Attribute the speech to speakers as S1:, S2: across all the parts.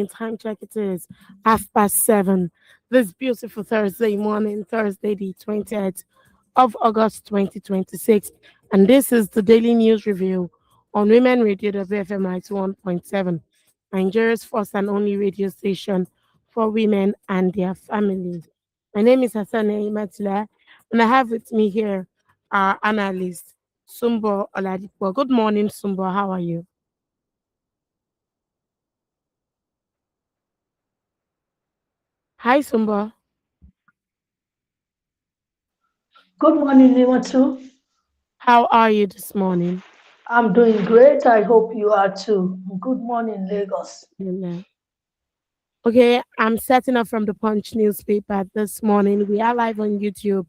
S1: Time check it is 7:30 this beautiful Thursday morning, Thursday the 20th of August 2026. And this is the daily news review on Women Radio WFM 91.7, Nigeria's first and only radio station for women and their families. My name is Hassan Imatila, and I have with me here our analyst, Sumbo Oladipo. Good morning, Sumbo. How are you? Hi, Sumbo.
S2: Good morning, Nimatu.
S1: How are you this morning?
S2: I'm doing great. I hope you are too. Good morning, Lagos.
S1: Yeah. Okay, I'm setting up from the Punch newspaper this morning. We are live on YouTube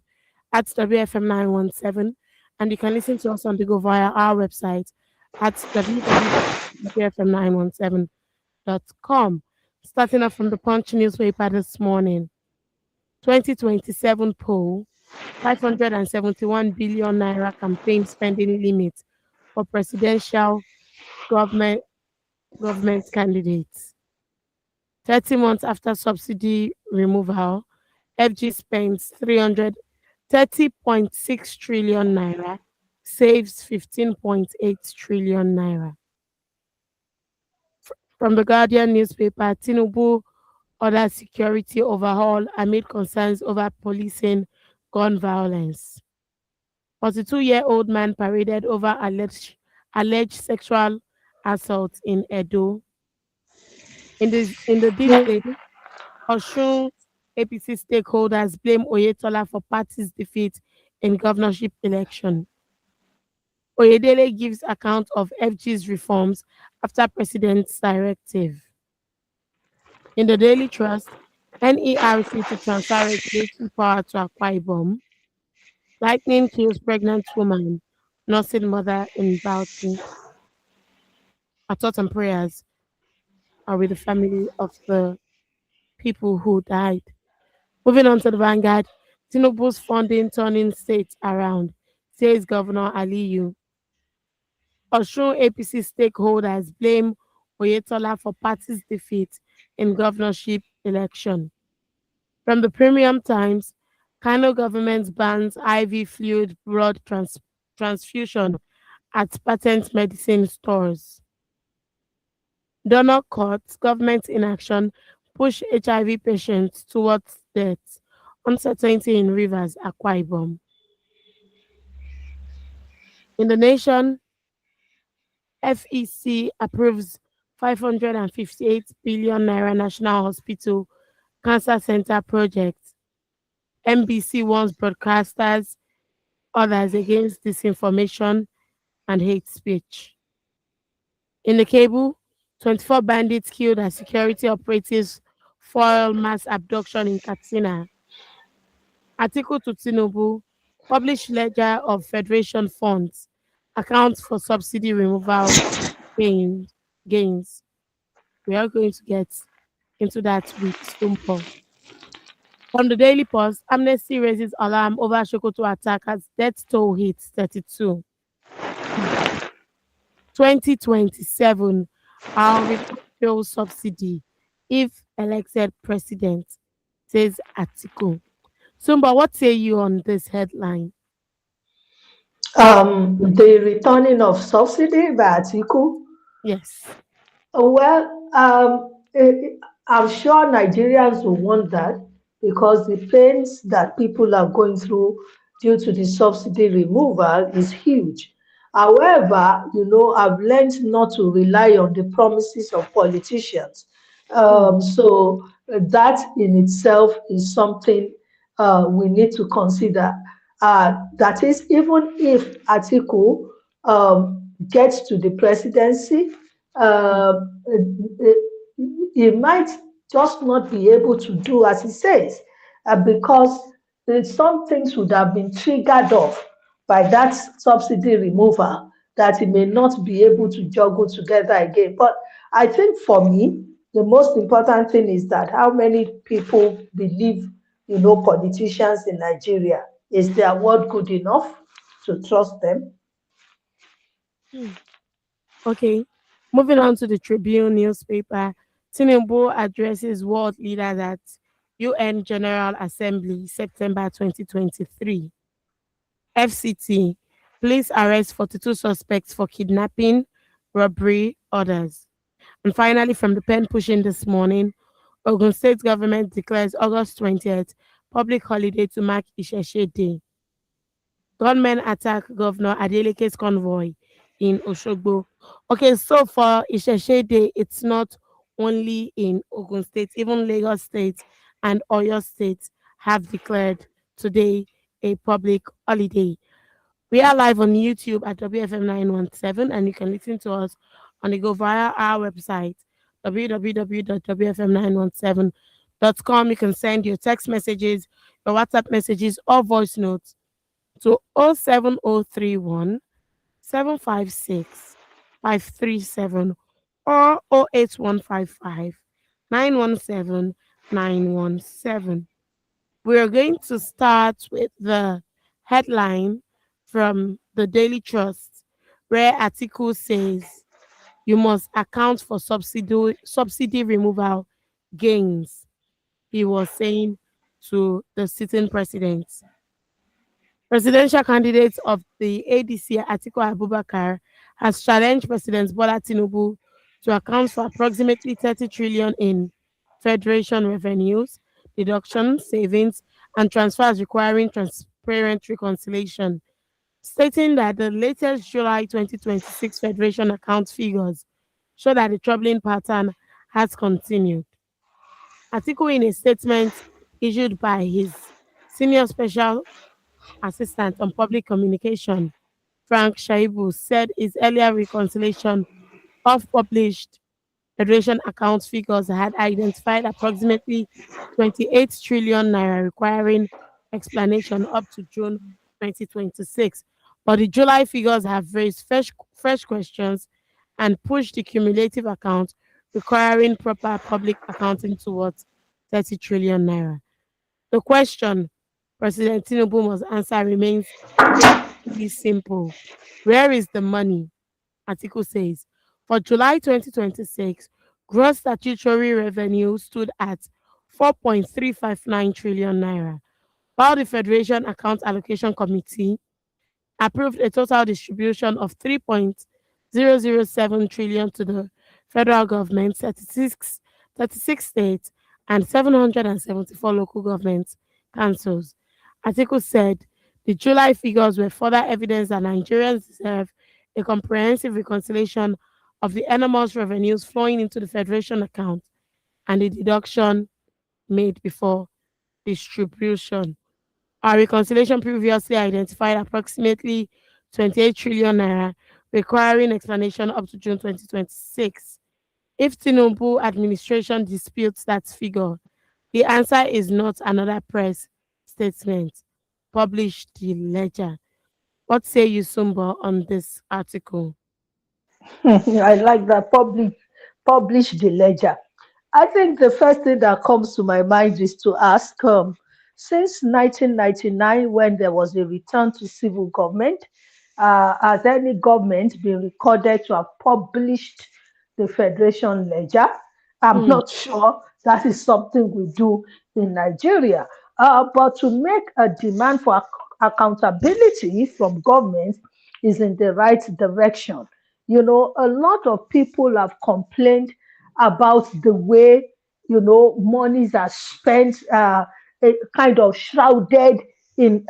S1: at WFM 917, and you can listen to us on the go via our website at www.wfm917.com. Starting up from the Punch newspaper this morning, 2027 poll, 571 billion naira campaign spending limit for presidential government government candidates. 30 months after subsidy removal, FG spends 330.6 trillion naira, saves 15.8 trillion naira. From the Guardian newspaper, Tinubu orders security overhaul amid concerns over policing gun violence. 42-year-old man paraded over alleged sexual assault in Edo. In the deep state, Osun APC stakeholders blame Oyetola for party's defeat in governorship election. Oyedele gives account of FG's reforms after president's directive. In the Daily Trust, NERC to transfer regulatory power to Akwa Ibom. Lightning kills pregnant woman, nursing mother in Bauchi. Our thoughts and prayers are with the family of the people who died. Moving on to the Vanguard, Tinubu's funding turning states around, says Governor Aliyu. Osun APC stakeholders blame Oyetola for party's defeat in governorship election. From the Premium Times, Kano government bans IV fluid blood transfusion at patent medicine stores. Donor courts, government inaction push HIV patients towards death. Uncertainty in rivers, Akwa Ibom. In the nation, FEC approves 558 billion naira National Hospital Cancer Center project. MBC warns broadcasters, others against disinformation and hate speech. In the cable, 24 bandits killed as security operatives foil mass abduction in Katsina. Atiku to Tinubu, published ledger of Federation funds, accounts for subsidy removal gain, gains. We are going to get into that with Stumpo. From the Daily Post, Amnesty raises alarm over Sokoto attack as death toll hits 32. 2027, I'll repeal subsidy if elected president, says Atiku. Sumba, what say you on this headline?
S2: The returning of subsidy by Atiku.
S1: Yes.
S2: Well, I'm sure Nigerians will want that because the pains that people are going through due to the subsidy removal is huge. However, I've learned not to rely on the promises of politicians.
S1: Hmm.
S2: That in itself is something we need to consider. That is, even if Atiku gets to the presidency,
S1: Hmm.
S2: uh, he might just not be able to do as he says, because some things would have been triggered off by that subsidy removal that he may not be able to juggle together again. But I think for me, the most important thing is that how many people believe, politicians in Nigeria. Is their word good enough to trust them?
S1: Hmm. Okay. Moving on to the Tribune newspaper. Tinubu addresses world leaders at UN General Assembly September 2023. FCT, police arrest 42 suspects for kidnapping, robbery, others. And finally, from the pen pushing this morning, Ogun State government declares August 20th public holiday to mark Isheshe Day. Gunmen attack Governor Adeleke's convoy in Oshogbo. Okay, so for Isheshe Day, it's not only in Ogun State, even Lagos State and Oyo State have declared today a public holiday. We are live on YouTube at WFM 917, and you can listen to us on the go via our website, www.wfm917.com. You can send your text messages, your WhatsApp messages, or voice notes to 07031 756 537 or 08155 917 917. We are going to start with the headline from the Daily Trust, where Atiku says you must account for subsidy removal gains. He was saying to the sitting president. Presidential candidate of the ADC, Atiku Abubakar, has challenged President Bola Tinubu to account for approximately 30 trillion in federation revenues, deductions, savings, and transfers requiring transparent reconciliation, stating that the latest July 2026 federation account figures show that the troubling pattern has continued. Atiku, in a statement issued by his senior special assistant on public communication, Frank Shaibu, said his earlier reconciliation of published Federation account figures had identified approximately 28 trillion naira requiring explanation up to June 2026. But the July figures have raised fresh questions and pushed the cumulative account requiring proper public accounting towards 30 trillion naira. The question President Tinubu must answer remains painfully simple. Where is the money? Article says. For July 2026, gross statutory revenue stood at 4.359 trillion naira, while the Federation Account Allocation Committee approved a total distribution of 3.007 trillion to the federal government, 36 states, and 774 local government councils. Article said the July figures were further evidence that Nigerians deserve a comprehensive reconciliation of the enormous revenues flowing into the federation account and the deduction made before distribution. Our reconciliation previously identified approximately 28 trillion naira, requiring explanation up to June 2026. If Tinubu administration disputes that figure, the answer is not another press statement. Publish the ledger. What say you, Sumba, on this article?
S2: I like that publish the ledger. I think the first thing that comes to my mind is to ask, since 1999, when there was a return to civil government, has any government been recorded to have published the Federation ledger? I'm
S1: Hmm.
S2: not sure that is something we do in Nigeria. But to make a demand for accountability from government is in the right direction. You know, a lot of people have complained about the way, monies are spent, kind of shrouded in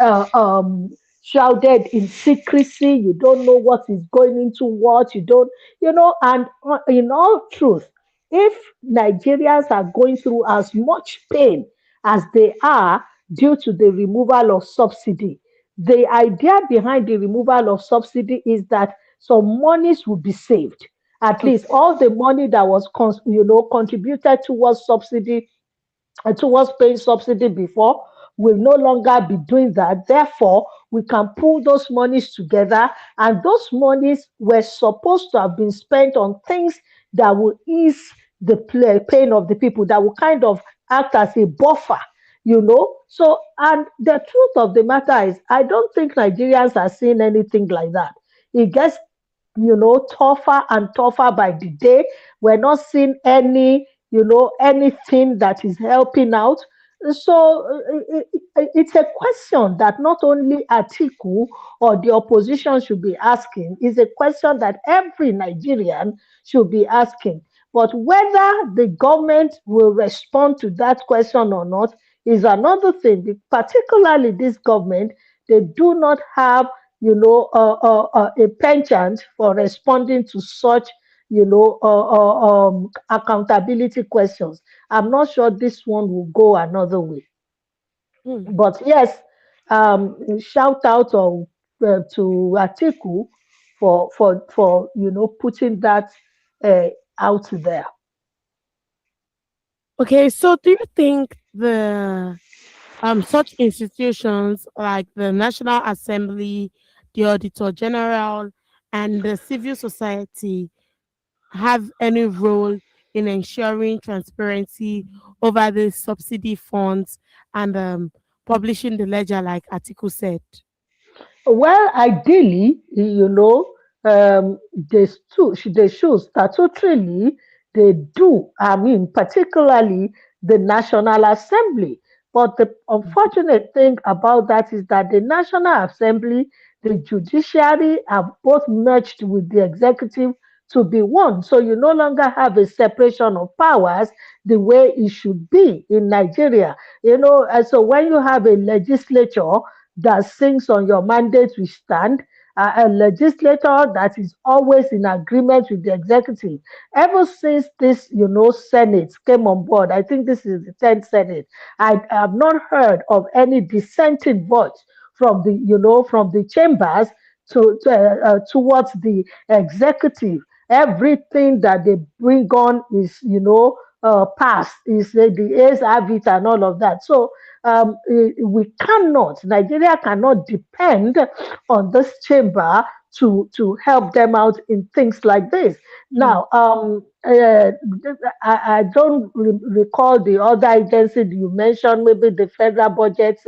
S2: secrecy. You don't know what is going into what. You don't, and in all truth, if Nigerians are going through as much pain as they are due to the removal of subsidy, the idea behind the removal of subsidy is that some monies will be saved. At least
S1: Okay.
S2: all the money that was contributed towards subsidy, towards paying subsidy before, will no longer be doing that. Therefore, we can pull those monies together, and those monies were supposed to have been spent on things that will ease the pain of the people, that will kind of act as a buffer. So, and the truth of the matter is, I don't think Nigerians are seeing anything like that. It gets tougher and tougher by the day. We're not seeing any anything that is helping out. So it's a question that not only Atiku or the opposition should be asking, it's a question that every Nigerian should be asking. But whether the government will respond to that question or not is another thing. Particularly this government, they do not have, a penchant for responding to such, accountability questions. I'm not sure this one will go another way.
S1: Hmm.
S2: But yes, shout out to Atiku for putting that out there.
S1: Okay, so do you think the such institutions like the National Assembly, the Auditor General, and the civil society have any role in ensuring transparency over the subsidy funds and publishing the ledger, like Atiku said?
S2: Well, ideally, they should statutorily, they do. I mean, particularly the National Assembly. But the unfortunate thing about that is that the National Assembly, the judiciary are both merged with the executive to be one. So you no longer have a separation of powers the way it should be in Nigeria. And so when you have a legislature that sings on your mandate we stand, a legislator that is always in agreement with the executive. Ever since this, Senate came on board, I think this is the 10th Senate, I have not heard of any dissenting voice from the chambers towards the executive. Everything that they bring on is, passed. Is the A's have it and all of that. So Nigeria cannot depend on this chamber to help them out in things like this.
S1: Hmm.
S2: Now, I don't recall the other agency you mentioned, maybe the federal budget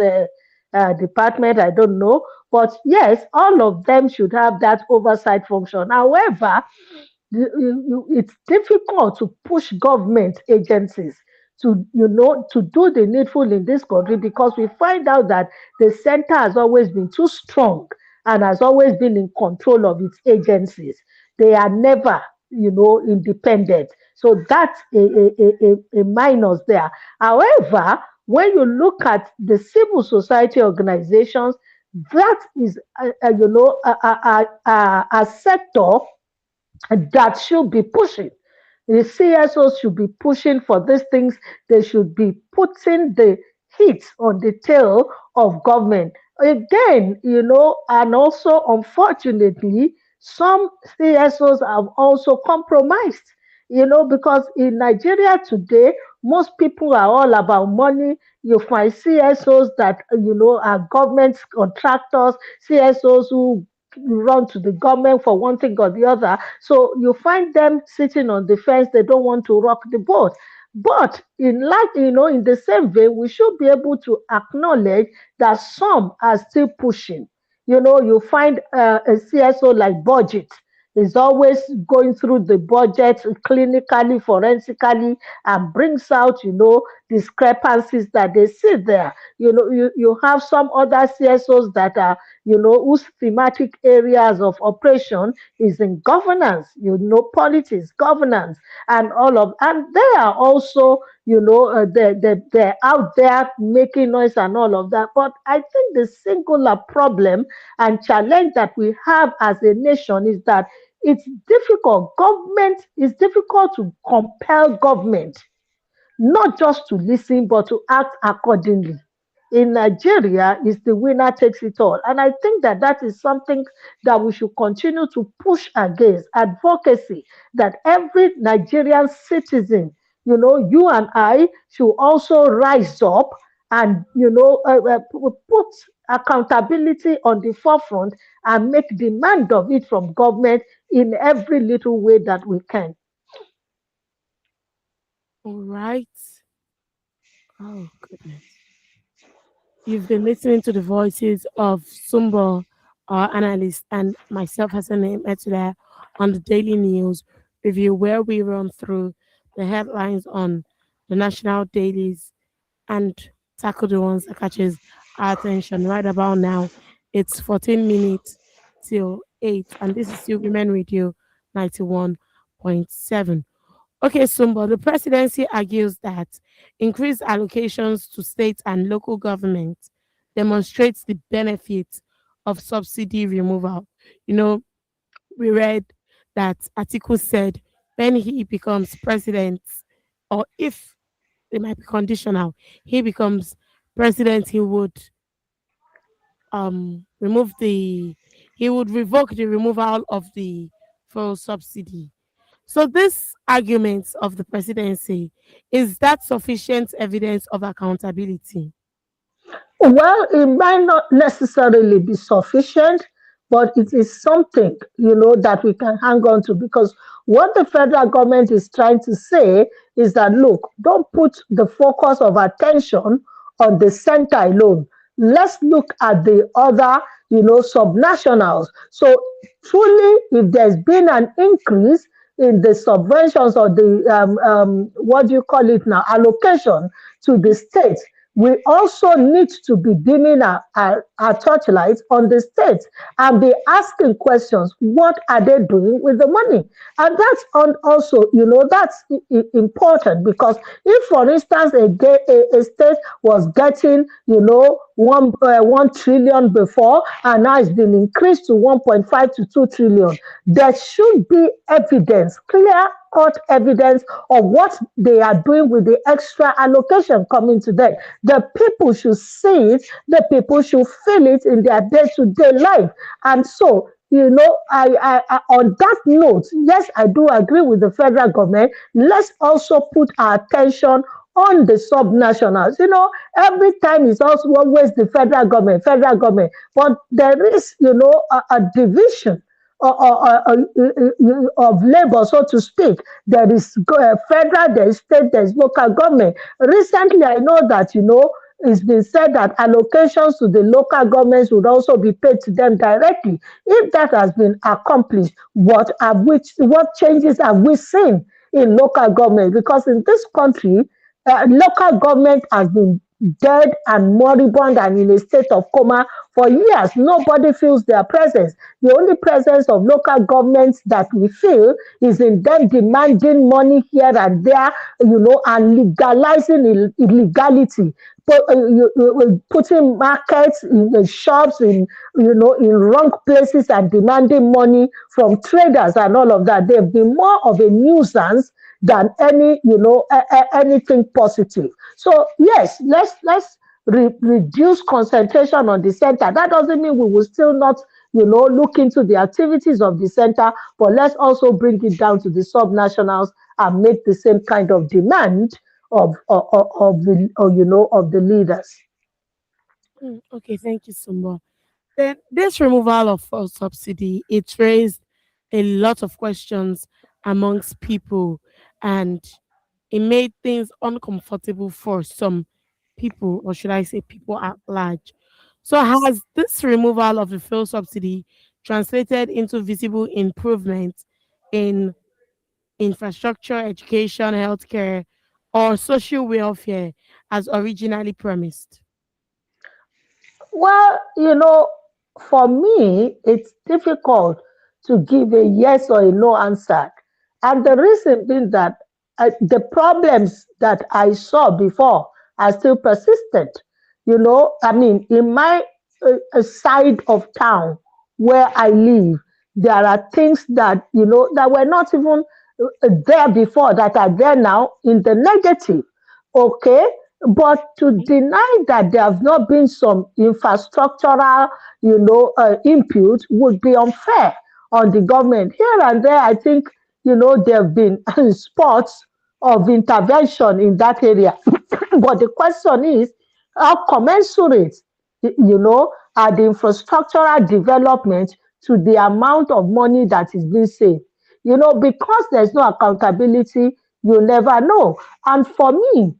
S2: department, I don't know. But yes, all of them should have that oversight function. However, it's difficult to push government agencies to do the needful in this country because we find out that the center has always been too strong and has always been in control of its agencies. They are never, independent. So that's a minus there. However, when you look at the civil society organizations, that is, a sector that should be pushing. The CSOs should be pushing for these things. They should be putting the heat on the tail of government. Again, and also unfortunately, some CSOs have also compromised, because in Nigeria today, most people are all about money. You find CSOs that, are government contractors, CSOs who run to the government for one thing or the other. So you find them sitting on the fence, they don't want to rock the boat. But in the same vein, we should be able to acknowledge that some are still pushing. You find a CSO like budget is always going through the budget clinically, forensically, and brings out, discrepancies that they see there. You have some other CSOs that are, whose thematic areas of operation is in governance, politics, governance, and all of, and they are also, they're out there making noise and all of that. But I think the singular problem and challenge that we have as a nation is that it's difficult to compel government not just to listen but to act accordingly. In Nigeria, is the winner takes it all. And I think that that is something that we should continue to push against advocacy, that every Nigerian citizen, you and I should also rise up and, put accountability on the forefront and make demand of it from government in every little way that we can.
S1: All right. Oh, goodness. You've been listening to the voices of Sumbo, our analyst, and myself, Hassan Etula, on the Daily News Review, where we run through the headlines on the national dailies and tackle the ones that catches our attention right about now. It's 14 minutes till 8, and this is still Women Radio 91.7. Okay, Sumba, the presidency argues that increased allocations to state and local governments demonstrates the benefits of subsidy removal. You know, we read that Atiku said when he becomes president, or if it might be conditional, he becomes president, he would remove the he would revoke the removal of the fuel subsidy. So this argument of the presidency, is that sufficient evidence of accountability?
S2: Well, it might not necessarily be sufficient, but it is something, that we can hang on to, because what the federal government is trying to say is that, look, don't put the focus of attention on the center alone. Let's look at the other, subnationals. So truly, if there's been an increase in the subventions or the what do you call it now, allocation to the states, we also need to be dimming our torchlights on the states and be asking questions. What are they doing with the money? And that's also, that's important, because if, for instance, a state was getting, 1 trillion before, and now it's been increased to 1.5 to 2 trillion, there should be evidence, clear cut evidence of what they are doing with the extra allocation coming to them. The people should see it, the people should feel it in their day-to-day life. And so, on that note, yes, I do agree with the federal government. Let's also put our attention on the subnationals. Every time it's also always the federal government, but there is, a division of labor, so to speak. There is federal, there is state, there is local government. Recently, I know that, it's been said that allocations to the local governments would also be paid to them directly. If that has been accomplished, what changes have we seen in local government? Because in this country, local government has been dead and moribund and in a state of coma for years. Nobody feels their presence. The only presence of local governments that we feel is in them demanding money here and there, and legalizing illegality. Putting markets in the shops in wrong places and demanding money from traders and all of that. They've been more of a nuisance than anything positive. So yes, let's reduce concentration on the center. That doesn't mean we will still not look into the activities of the center, but let's also bring it down to the subnationals and make the same kind of demand of the leaders.
S1: Okay, thank you so much. Then this removal of fuel subsidy, it raised a lot of questions amongst people, and it made things uncomfortable for some people, or should I say people at large. So has this removal of the fuel subsidy translated into visible improvement in infrastructure, education, healthcare, or social welfare as originally promised?
S2: Well, for me, it's difficult to give a yes or a no answer. And the reason being that the problems that I saw before are still persistent. I mean, in my side of town where I live, there are things that, that were not even there before that are there now in the negative. Okay, but to deny that there have not been some infrastructural, input would be unfair on the government. Here and there, I think, there have been spots of intervention in that area. But the question is, how commensurate, are the infrastructural development to the amount of money that is being saved? Because there's no accountability, you never know. And for me,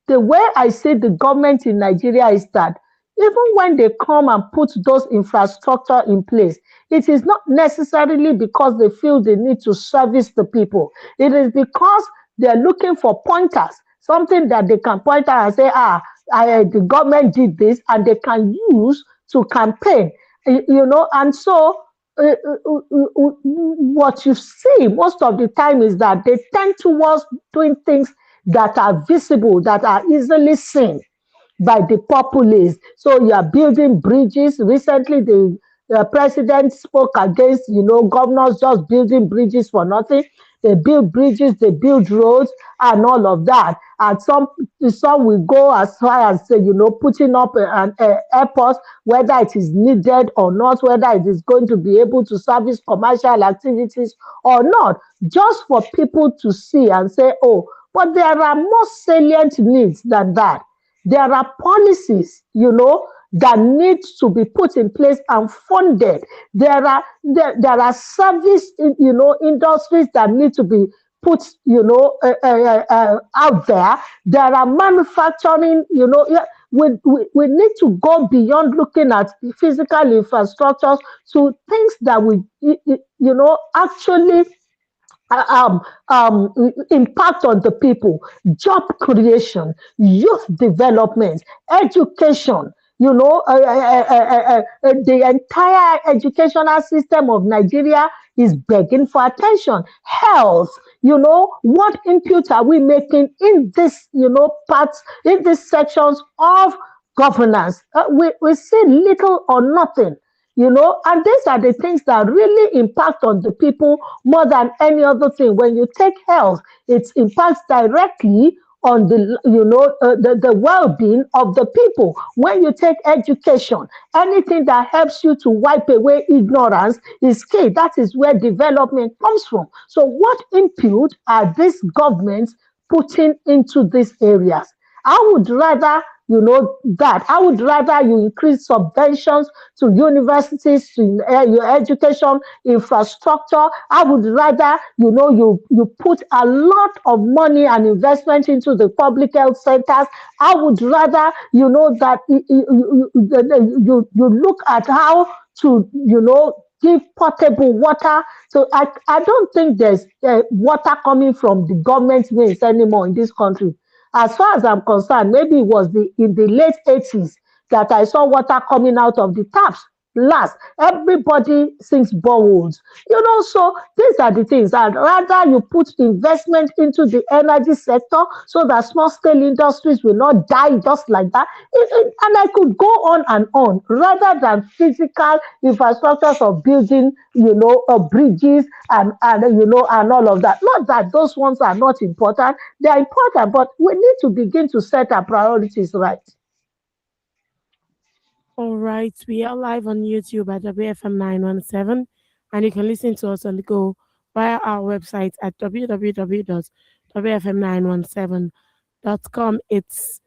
S2: the way I see the government in Nigeria is that even when they come and put those infrastructure in place, it is not necessarily because they feel they need to service the people. It is because they're looking for pointers, something that they can point out and say, the government did this, and they can use to campaign, and so what you see most of the time is that they tend towards doing things that are visible, that are easily seen by the populace. So you are building bridges. Recently, the president spoke against, governors just building bridges for nothing. They build bridges, they build roads, and all of that. And some will go as far as, putting up an airport, whether it is needed or not, whether it is going to be able to service commercial activities or not, just for people to see and say, oh, but there are more salient needs than that. There are policies, that need to be put in place and funded. There are service, industries that need to be put, out there. There are manufacturing, yeah, we need to go beyond looking at physical infrastructures to things that we, actually impact on the people, job creation, youth development, education. The entire educational system of Nigeria is begging for attention. Health, what input are we making in this, parts, in these sections of governance? We see little or nothing, and these are the things that really impact on the people more than any other thing. When you take health, it impacts directly on the well-being of the people. When you take education, anything that helps you to wipe away ignorance is key. That is where development comes from. So what input are these governments putting into these areas? I would rather, that. I would rather you increase subventions to universities, to your education infrastructure. I would rather, you put a lot of money and investment into the public health centers. I would rather, that you look at how to, give potable water. So I don't think there's water coming from the government ways anymore in this country. As far as I'm concerned, maybe it was in the late 80s that I saw water coming out of the taps. Last, everybody sinks boreholes. So these are the things. I'd rather you put investment into the energy sector so that small scale industries will not die just like that. And I could go on and on, rather than physical infrastructures of building, bridges and all of that. Not that those ones are not important. They are important, but we need to begin to set our priorities right.
S1: All right, we are live on YouTube at WFM 917, and you can listen to us on the go via our website at www.wfm917.com. It's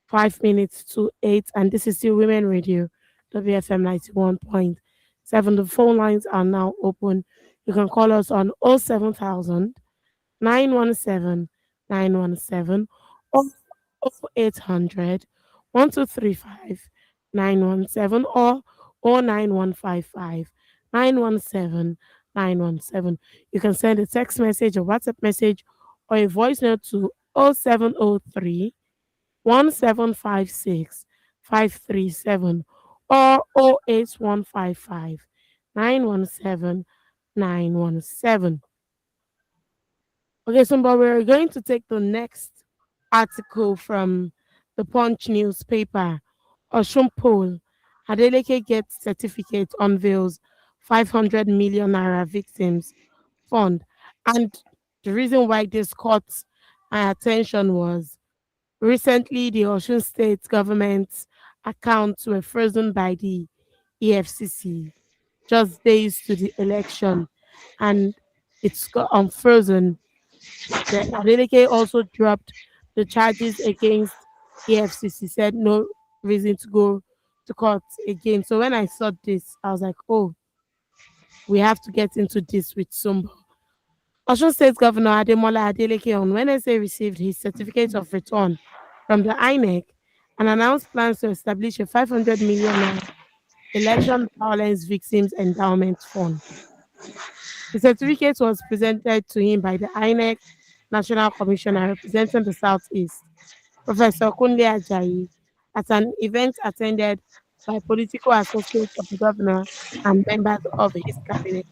S1: 5 minutes to 8, and this is still Women Radio, WFM 91.7. The phone lines are now open. You can call us on 07000 917 917 or 0800 1235 917 or 09155 917 917. You can send a text message, a WhatsApp message, or a voice note to 0703 1756 537 or 08155 917 917. Okay, so but we're going to take the next article from the Punch newspaper. Oshun poll. Adeleke gets certificate, unveils 500 million naira victims fund. And the reason why this caught my attention was recently the Osun State government's accounts were frozen by the EFCC just days to the election, and it's got unfrozen. The Adeleke also dropped the charges against EFCC, said no reason to go to court again. So when I saw this, I was like, oh, we have to get into this with Sumbo. Osun State Governor Ademola Adeleke on Wednesday received his certificate of return from the INEC and announced plans to establish a 500 million naira election violence victims endowment fund. The certificate was presented to him by the INEC National Commissioner representing the Southeast, Professor Kunle Ajayi, at an event attended by political associates of the governor and members of his cabinet.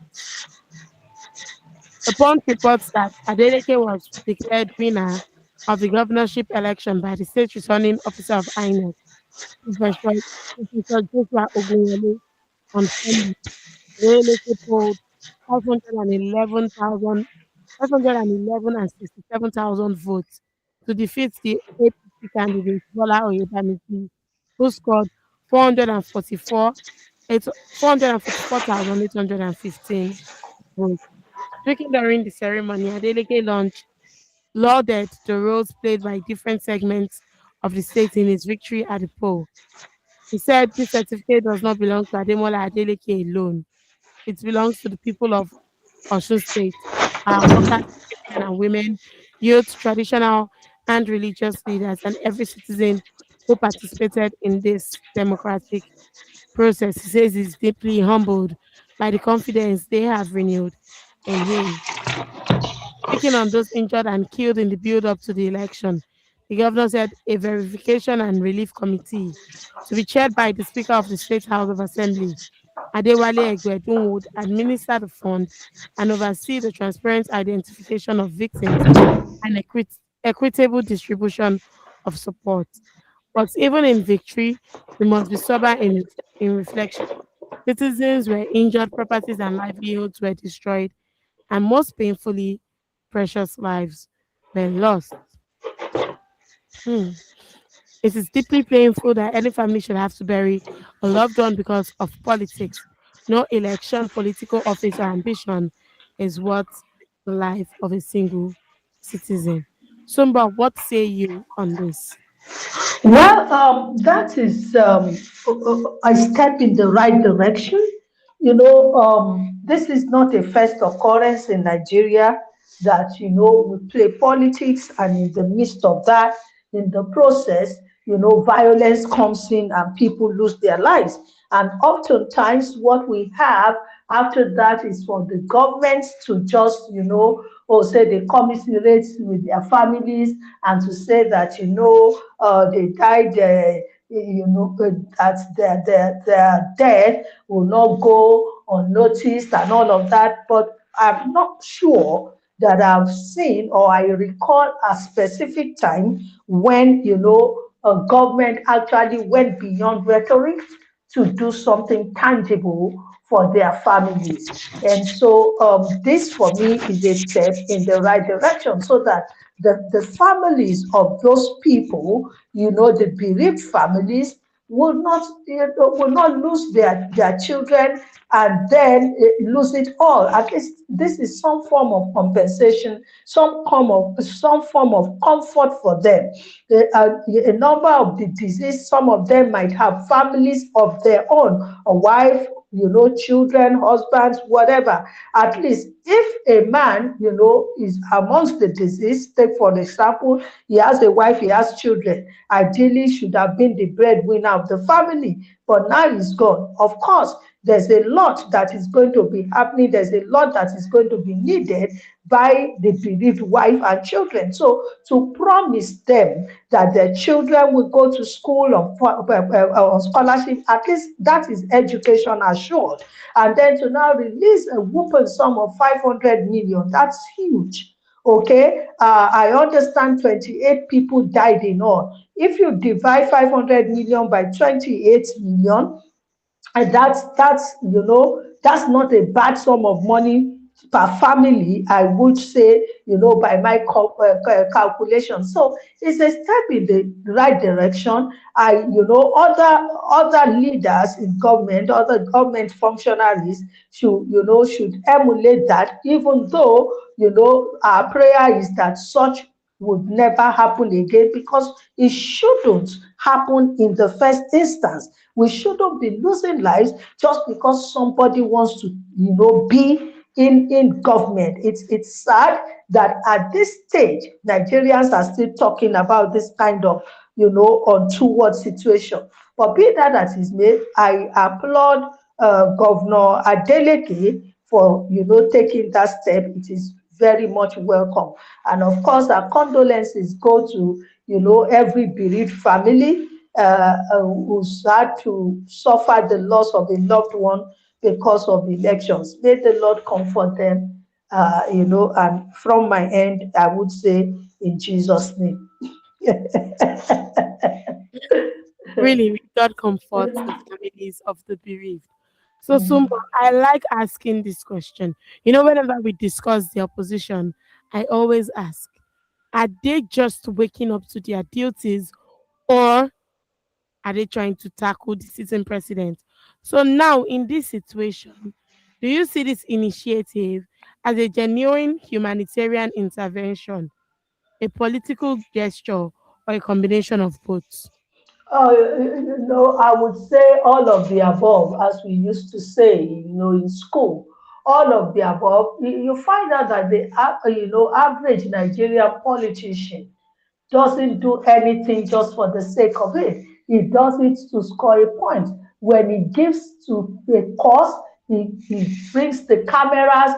S1: The Punch reports that Adeleke was declared winner of the governorship election by the state returning officer of INEC, Professor, Professor Joshua Ogunwole, on Sunday. Adeleke polled 511,000 511 and 67,000 votes to defeat the APC candidate Bola Oyebamiji, who scored 444 444,815 votes. Speaking during the ceremony, Adeleke lauded the roles played by different segments of the state in his victory at the poll. He said this certificate does not belong to Ademola Adeleke alone. It belongs to the people of Osun State, our workers, men and women, youth, traditional and religious leaders, and every citizen who participated in this democratic process. He says he's deeply humbled by the confidence they have renewed in him. Speaking on those injured and killed in the build up to the election, the governor said a verification and relief committee to be chaired by the Speaker of the State House of Assembly, Adewale Egwedun, would administer the fund and oversee the transparent identification of victims and equitable distribution of support. But even in victory, we must be sober in reflection. Citizens were injured, properties and livelihoods were destroyed, and most painfully, precious lives were lost. Hmm. It is deeply painful that any family should have to bury a loved one because of politics. No election, political office, or ambition is worth the life of a single citizen. Sumba, what say you on this?
S2: Well, that is a step in the right direction. This is not a first occurrence in Nigeria that, we play politics, and in the midst of that, in the process, violence comes in and people lose their lives. And oftentimes, what we have after that is for the government to just, or say they commiserate with their families, and to say that, they died, that their death will not go unnoticed and all of that. But I'm not sure that I've seen or I recall a specific time when, a government actually went beyond rhetoric to do something tangible for their families. And so this for me is a step in the right direction, so that the families of those people, the bereaved families, will not lose their children, and then lose it all. At least this is some form of compensation, some form of comfort for them. A number of the deceased, some of them might have families of their own, a wife, children, husbands, whatever. At least if a man, is amongst the deceased, take for example, he has a wife, he has children, ideally should have been the breadwinner of the family, but now he's gone. Of course, there's a lot that is going to be happening, there's a lot that is going to be needed by the bereaved wife and children. So to promise them that their children will go to school on scholarship, at least that is education assured. And then to now release a whooping sum of 500 million, that's huge. Okay, I understand 28 people died in all. If you divide 500 million by 28 million, and that's not a bad sum of money per family, I would say, by my calculation. So it's a step in the right direction. Other leaders in government, other government functionaries should emulate that, even though, our prayer is that such would never happen again, because it shouldn't happen in the first instance. We shouldn't be losing lives just because somebody wants to, be in government. It's sad that at this stage, Nigerians are still talking about this kind of, untoward situation. But be that as it may, I applaud Governor Adeleke for, taking that step. It is very much welcome. And of course, our condolences go to, every bereaved family who's had to suffer the loss of a loved one because of elections. May the Lord comfort them, and from my end, I would say in Jesus' name.
S1: Really, may God comfort the families of the bereaved. So, Sumbo, I like asking this question. Whenever we discuss the opposition, I always ask, are they just waking up to their duties, or are they trying to tackle the sitting president? So now, in this situation, do you see this initiative as a genuine humanitarian intervention, a political gesture, or a combination of both?
S2: I would say all of the above, as we used to say, in school. All of the above. You find out that the average Nigerian politician doesn't do anything just for the sake of it. He does it to score a point. When he gives to a cause, he brings the cameras,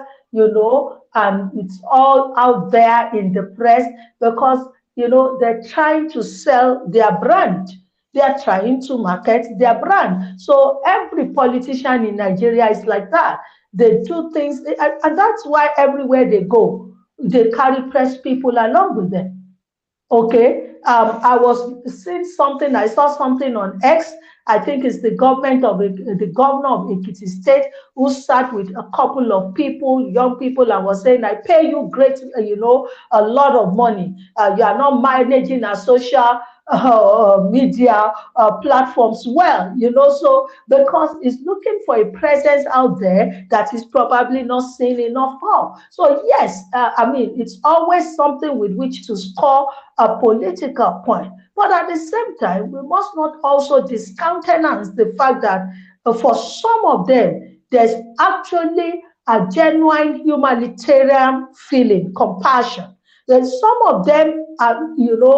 S2: and it's all out there in the press because, they're trying to sell their brand. They are trying to market their brand. So every politician in Nigeria is like that. They do things, and that's why everywhere they go, they carry press people along with them. Okay, I saw something on X. I think it's the governor of Ekiti State who sat with a couple of people, young people, and was saying, "I pay you a lot of money. You are not managing a social media platforms well, so because it's looking for a presence out there that is probably not seeing enough of. So yes, I mean, it's always something with which to score a political point. But at the same time, we must not also discountenance the fact that for some of them, there's actually a genuine humanitarian feeling, compassion. Then some of them are,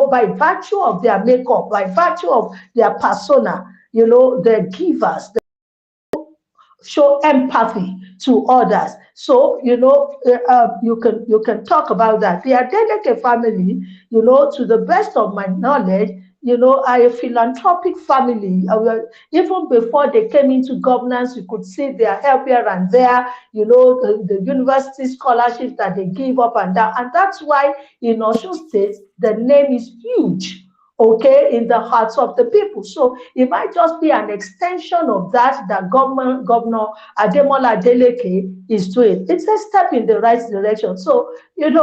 S2: by virtue of their makeup, by virtue of their persona, they're givers, show empathy to others. So you can talk about that. The Adeleke family, to the best of my knowledge, are a philanthropic family. Even before they came into governance, you could see their help here and there. The university scholarships that they give up and down, and that's why in Osun State the name is huge, okay, in the hearts of the people. So it might just be an extension of that Governor Ademola Adeleke is doing. It's a step in the right direction. So, let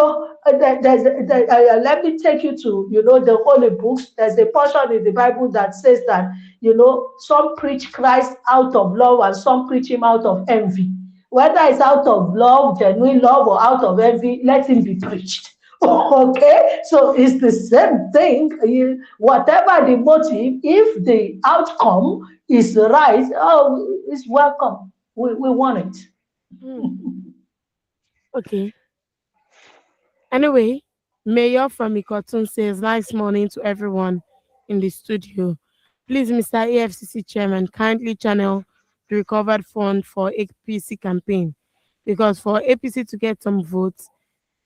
S2: me take you to, the holy books. There's a portion in the Bible that says that, some preach Christ out of love and some preach him out of envy. Whether it's out of love, genuine love, or out of envy, let him be preached. Okay, so it's the same thing. Whatever the motive, if the outcome is right, oh, it's welcome. We want it.
S1: Hmm. Okay. Anyway, Mayor from Ikotun says, nice morning to everyone in the studio. Please, Mr. AFCC Chairman, kindly channel the recovered fund for APC campaign, because for APC to get some votes,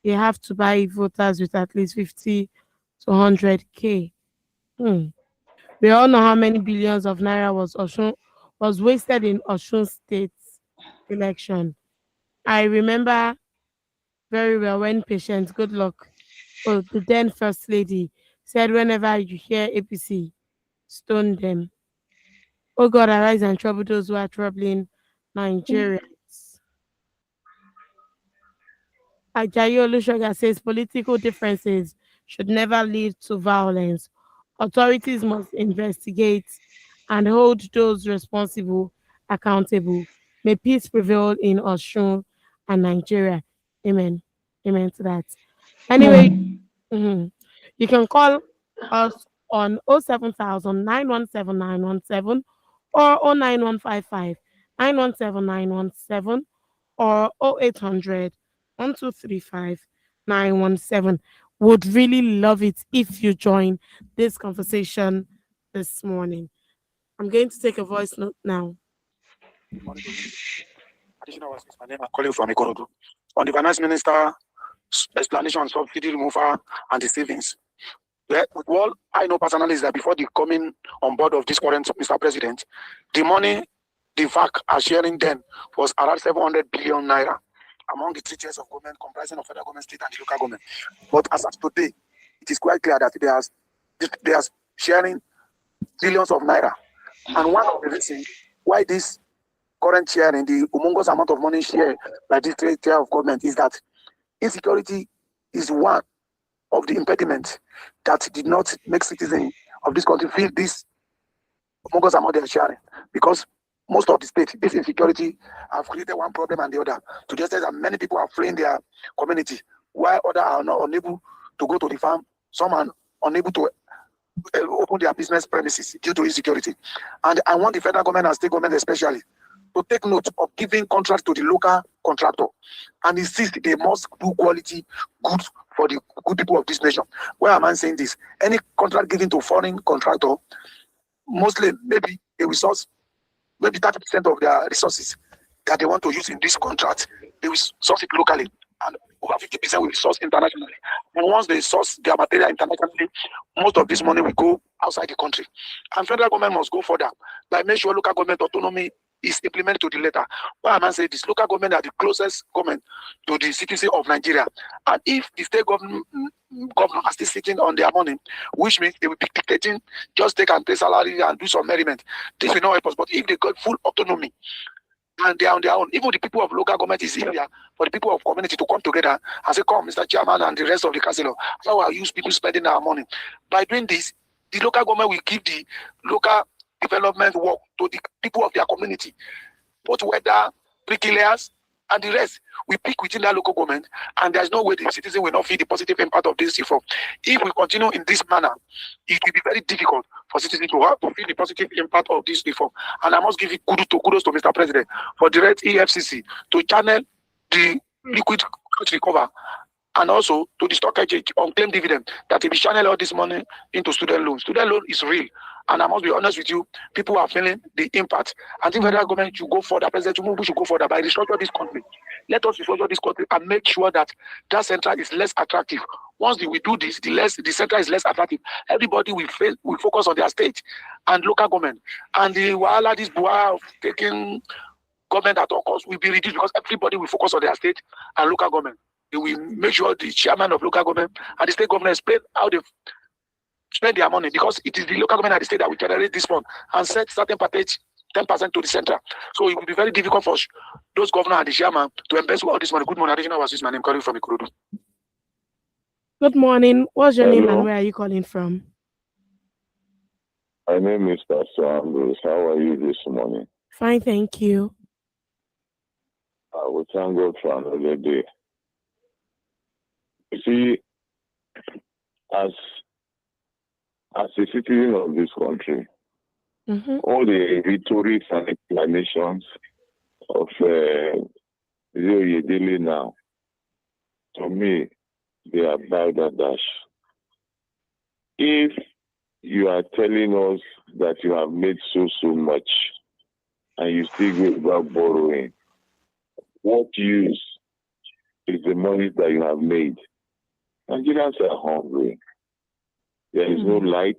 S1: they have to buy voters with at least 50 to 100K. Hmm. We all know how many billions of naira was wasted in Osun State's election. I remember very well when Patient Goodluck, the then First Lady, said, whenever you hear APC, stone them. Oh God, arise and trouble those who are troubling Nigerians. Ajayi Olusoga says political differences should never lead to violence. Authorities must investigate and hold those responsible accountable. May peace prevail in Osun and Nigeria. Amen. Amen to that. Anyway, mhm, you can call us on 07000 or 09155 or 0800 1235917. Would really love it if you join this conversation this morning. I'm going to take a voice note now.
S3: Good morning, good morning. Additional was my name. I'm calling from Ikorodu. On the finance minister explanation on subsidy removal and the savings. Well, I know personally is that before the coming on board of this current Mr. President, the money the VAC are sharing then was around 700 billion naira among the 3 tiers of government comprising of federal government, state and local government. But as of today, it is quite clear that they are sharing billions of naira. And one of the reasons why this current sharing, the humongous amount of money shared by this 3 tier of government is that insecurity is one of the impediments that did not make citizens of this country feel this humongous amount they are sharing. Because most of the states, this insecurity have created one problem and the other. To the extent that many people are fleeing their community, while others are not unable to go to the farm. Some are unable to open their business premises due to insecurity. And I want the federal government and state government especially to take note of giving contracts to the local contractor and insist they must do quality goods for the good people of this nation. Why am I saying this? Any contract given to foreign contractor, mostly maybe they will source maybe 30% of their resources that they want to use in this contract, they will source it locally, and over 50% will be sourced internationally. And once they source their material internationally, most of this money will go outside the country. And federal government must go further by make sure local government autonomy is implemented to the letter. Why am I saying this? Local government are the closest government to the citizen of Nigeria. And if the state government are still sitting on their money, which means they will be dictating, just take and pay salary and do some merriment, this will not help us. But if they got full autonomy and they are on their own, even the people of local government is easier for the people of community to come together and say, come, Mr. Chairman and the rest of the council, how are you people spending our money? By doing this, the local government will give the local development work to the people of their community, both weather, bricklayers, and the rest. We pick within that local government, and there's no way the citizen will not feel the positive impact of this reform. If we continue in this manner, it will be very difficult for citizens to feel the positive impact of this reform. And I must give kudos to Mr. President for direct EFCC to channel the liquid recover, and also to the stock exchange on claim dividend that will be channel all this money into student loans. Student loan is real. And I must be honest with you, people are feeling the impact. I think federal government should go further, President Tinubu should go further by restructure this country. Let us restructure this country and make sure that that central is less attractive. Once we do this, the central is less attractive. Everybody will focus on their state and local government. And the wahala, this buah of taking government at all costs will be reduced because everybody will focus on their state and local government. They will make sure the chairman of local government and the state government explain how they spend their money, because it is the local government and the state that will generate this fund and set certain percentage, 10% to the center. So it will be very difficult for those governors and the chairman to invest all this money. Good morning, additional was my name, calling from Ikorodu.
S1: Good morning. What's your name and where are you calling from?
S4: My name is Pastor Ambrose. How are you this morning?
S1: Fine, thank you.
S4: I will thank God for another day. You see, as a citizen of this country, all the rhetorics and explanations of Oyedele now, to me, they are balderdash. If you are telling us that you have made so much and you still go about borrowing, what use is the money that you have made? Nigerians are hungry. There is no light.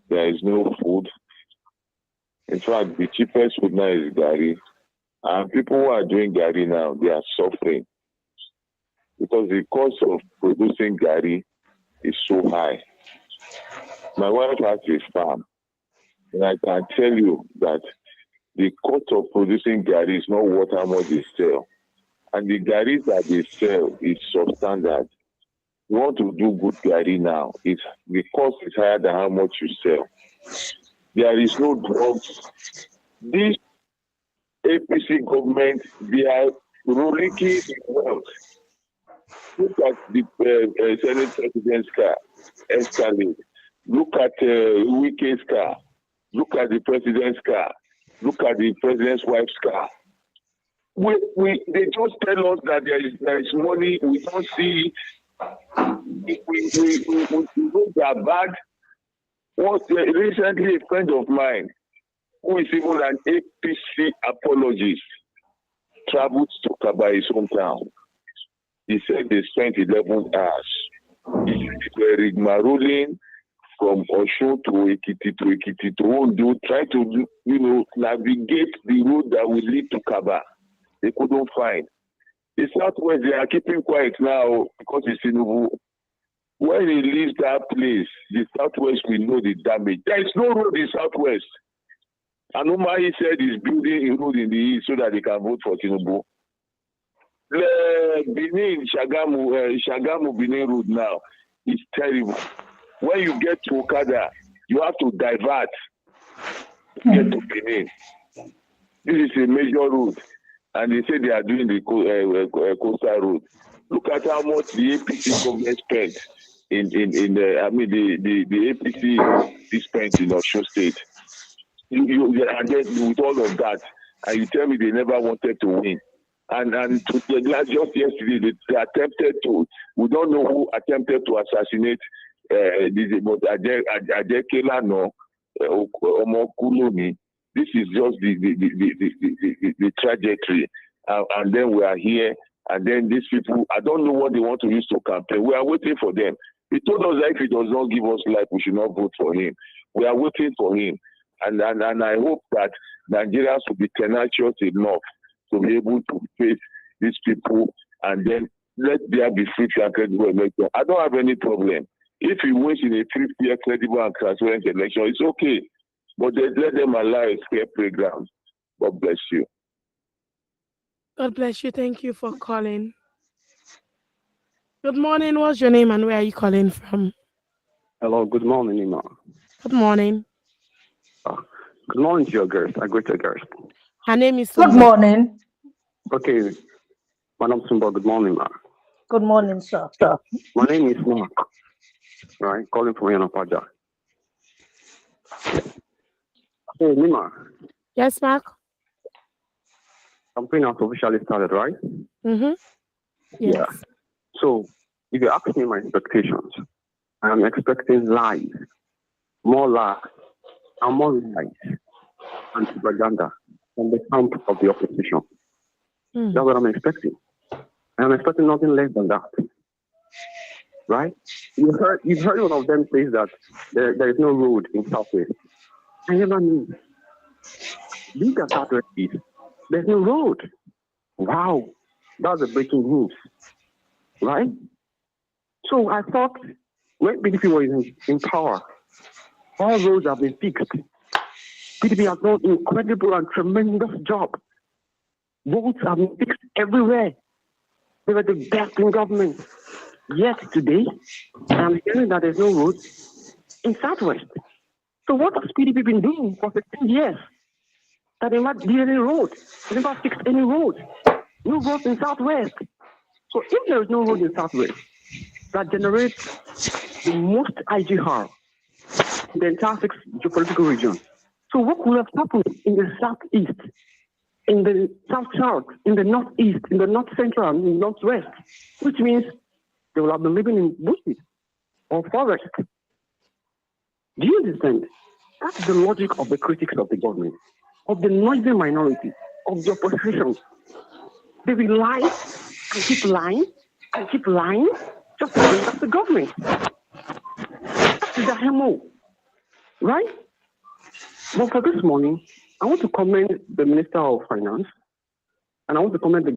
S4: There is no food. In fact, the cheapest food now is gari. And people who are doing gari now, they are suffering because the cost of producing gari is so high. My wife has a farm, and I can tell you that the cost of producing gari is not what how much they sell. And the gari that they sell is substandard. You want to do good gari now, the cost is higher than how much you sell. There is no drugs. This APC government, they are rollicking wealth. Look at the Senate President's car, Escalade. Look at Weekdays' car. Look at the President's car. Look at the President's wife's car. They just tell us that there is money. We don't see. We know they are bad. Recently, a friend of mine, who is even an APC apologist, traveled to Kaba, his hometown. He said they spent 11 hours. He said they were rigmaroling from Osun to Ekiti to Ondo, try to, navigate the road that will lead to Kaba. They couldn't find. The Southwest, they are keeping quiet now because it's Tinubu. When he leaves that place, the Southwest will know the damage. There is no road in Southwest. And Umahi said he's building a road in the east so that they can vote for Tinubu. Benin, Shagamu Benin road now is terrible. When you get to Okada, you have to divert to get to Benin. This is a major road, and they say they are doing the coastal road. Look at how much the APC government spent in the APC spent in Osun State. And then with all of that, and you tell me they never wanted to win. And to the last, just yesterday, they attempted to. We don't know who attempted to assassinate but Ajekela no Omokulomi. This is just the trajectory, and then we are here, and then these people. I don't know what they want to use to campaign. We are waiting for them. He told us that if he does not give us life, we should not vote for him. We are waiting for him, and I hope that Nigerians will be tenacious enough to be able to face these people, and then let there be free and credible election. I don't have any problem. If he wins in a 3-year credible and transparent election, it's okay. But let them allow a fair playground. God bless you.
S1: God bless you. Thank you for calling. Good morning. What's your name and where are you calling from?
S5: Hello, good morning, Ima.
S1: Good morning.
S5: Good morning to your guest. I greet your guest.
S1: Her name is
S2: Good
S1: Sumba.
S2: morning.
S5: Okay, Madam Sumba, good morning, ma.
S2: Good morning, sir.
S5: My name is Mark, right? Calling from Yanapaja. Hey, Nima,
S1: Yes, Mark?
S5: campaign has officially started, right?
S1: Mm-hmm. Yes.
S5: Yeah. So, if you ask me my expectations, I'm expecting lies, more lies, and more lies, and propaganda from the camp of the opposition.
S1: Mm.
S5: That's what I'm expecting. I'm expecting nothing less than that. Right? You've heard one of them say that there is no road in Southwest. I never knew. Look at Southwest East. There's no road. Wow. That's the breaking news. Right? So I thought when PDP was in power, all roads have been fixed. PDP has done an incredible and tremendous job. Roads have been fixed everywhere. They were the best in government. Yet today, I'm hearing that there's no road in Southwest. So what has PDP been doing for 15 years? That they not build any road. They never fixed any road. No roads in Southwest. So if there is no road in Southwest, that generates the most IGR in the entire 6 geopolitical region. So what would have happened in the Southeast, in the South-South, in the Northeast, in the North-Central, and in the Northwest? Which means they will have been living in bushes or forest. Do you understand? That's the logic of the critics of the government, of the noisy minority, of the opposition. They will lie and keep lying and keep lying just to bring up the government. That is the MO, right? But for this morning, I want to commend the Minister of Finance and I want to commend the